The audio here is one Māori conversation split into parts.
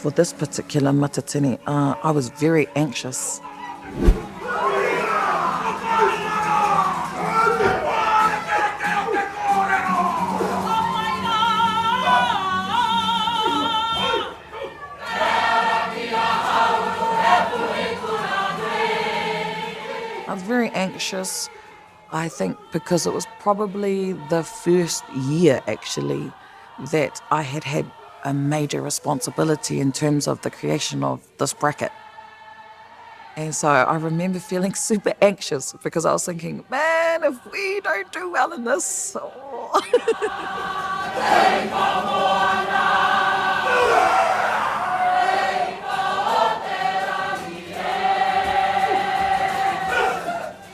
For this particular matatini, I was very anxious. I was very anxious, I think, because it was probably the first year, actually, that I had had a major responsibility in terms of the creation of this bracket. And so I remember feeling super anxious because I was thinking, man, if we don't do well in this... Oh.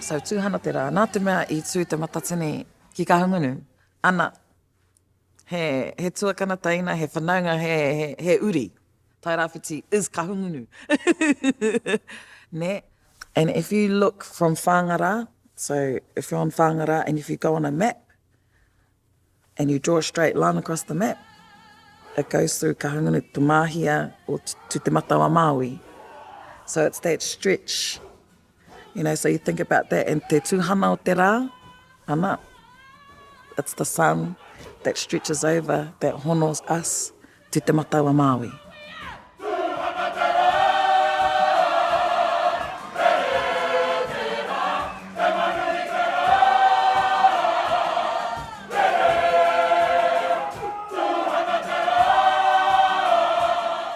So tūhana te rā, nā te mea I tū te matatini ki Kahungunu, ana, he tuakana taina, he whanaunga, he uri. Tai rāwhiti is Kahungunu. Ne? And if you look from Whāngārā, so if you're on Whāngārā and if you go on a map and you draw a straight line across the map, it goes through Kahungunu to Mahia or to Te Matau-a-Māui. So it's that stretch. You know, so you think about that, and te tūhana o te rā, ana, it's the sun that stretches over, that honos us, to Te Matau-a-Māui.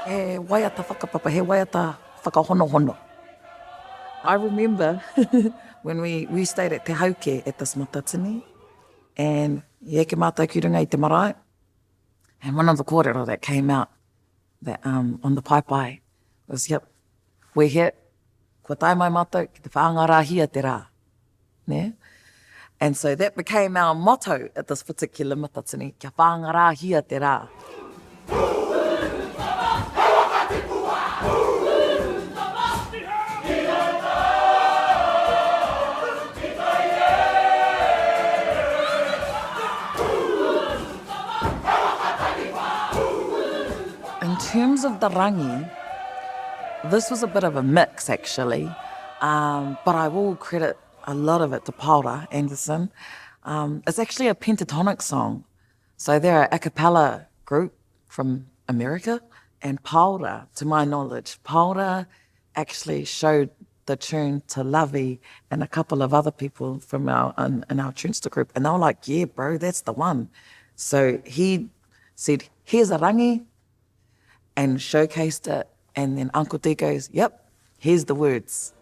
He waiata whakapapa, he waiata whakahono-hono. I remember when we stayed at Te Hauke at this matatini, and ke mātou ki runga I te marae, and one of the kōrero that came out that on the pai was, yep, we're here, kua tai mai mātou ki te whaangārā hia te rā. Ne? And so that became our motto at this particular matatini, kia whaangārā hia te rā. In terms of the rangi, this was a bit of a mix actually, but I will credit a lot of it to Paula Anderson. It's actually a pentatonic song. So they're a cappella group from America, and Paula, to my knowledge, Paula actually showed the tune to Lovey and a couple of other people from in our tunester group, and they were like, yeah bro, that's the one. So he said, here's a rangi, and showcased it, and then Uncle D goes, yep, here's the words.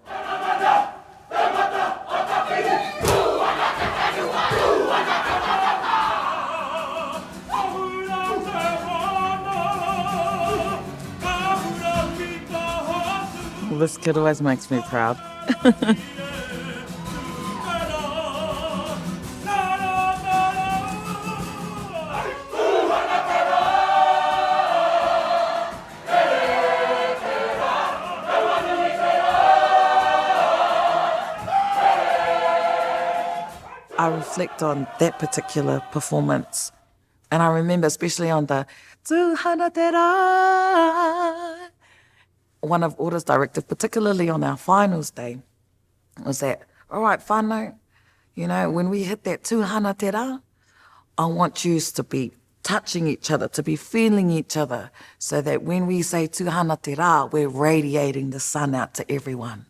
This kid always makes me proud. I reflect on that particular performance, and I remember especially on the Tūhana Te Rā, one of Ora's directives, particularly on our finals day, was that, all right, whānau, you know, when we hit that Tūhana Te Rā, I want you to be touching each other, to be feeling each other, so that when we say Tūhana Te Rā, we're radiating the sun out to everyone.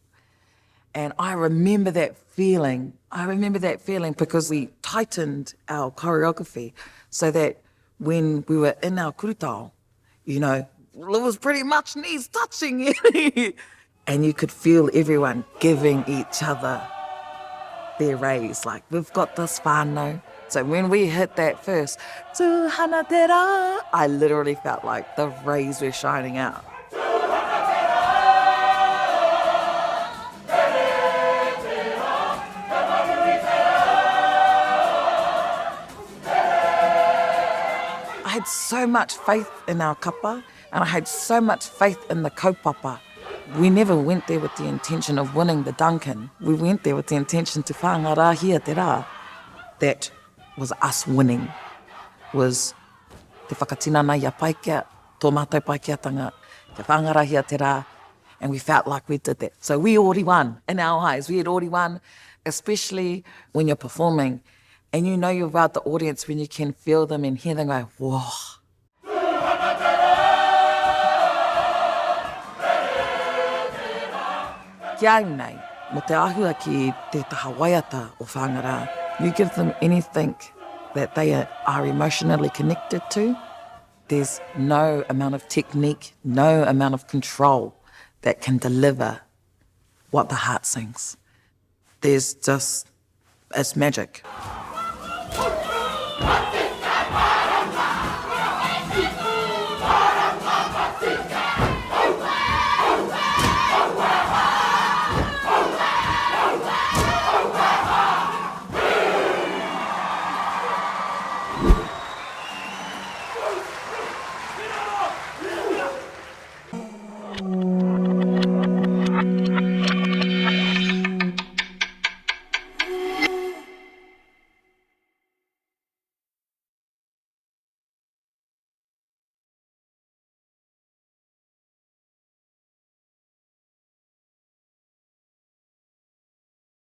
And I remember that feeling. I remember that feeling because we tightened our choreography so that when we were in our kurutao, you know, it was pretty much knees touching it. And you could feel everyone giving each other their raise. Like, we've got this whānau. So when we hit that first, Tūhana Te Rā, I literally felt like the rays were shining out. I had so much faith in our kapa, and I had so much faith in the kaupapa. We never went there with the intention of winning the Duncan. We went there with the intention to whāngārā hia te rā. That was us winning, was te whakatinana ia paikea, tō mātou paikeatanga, te whangarahi a te rā, and we felt like we did that. So we already won in our eyes. We had already won, especially when you're performing and you know you're around the audience when you can feel them and hear them go, whoa. Kia au nei, mo te ahua ki te taha waiata o Whāngārā, you give them anything that they are emotionally connected to, there's no amount of technique, no amount of control that can deliver what the heart sings. There's just, it's magic.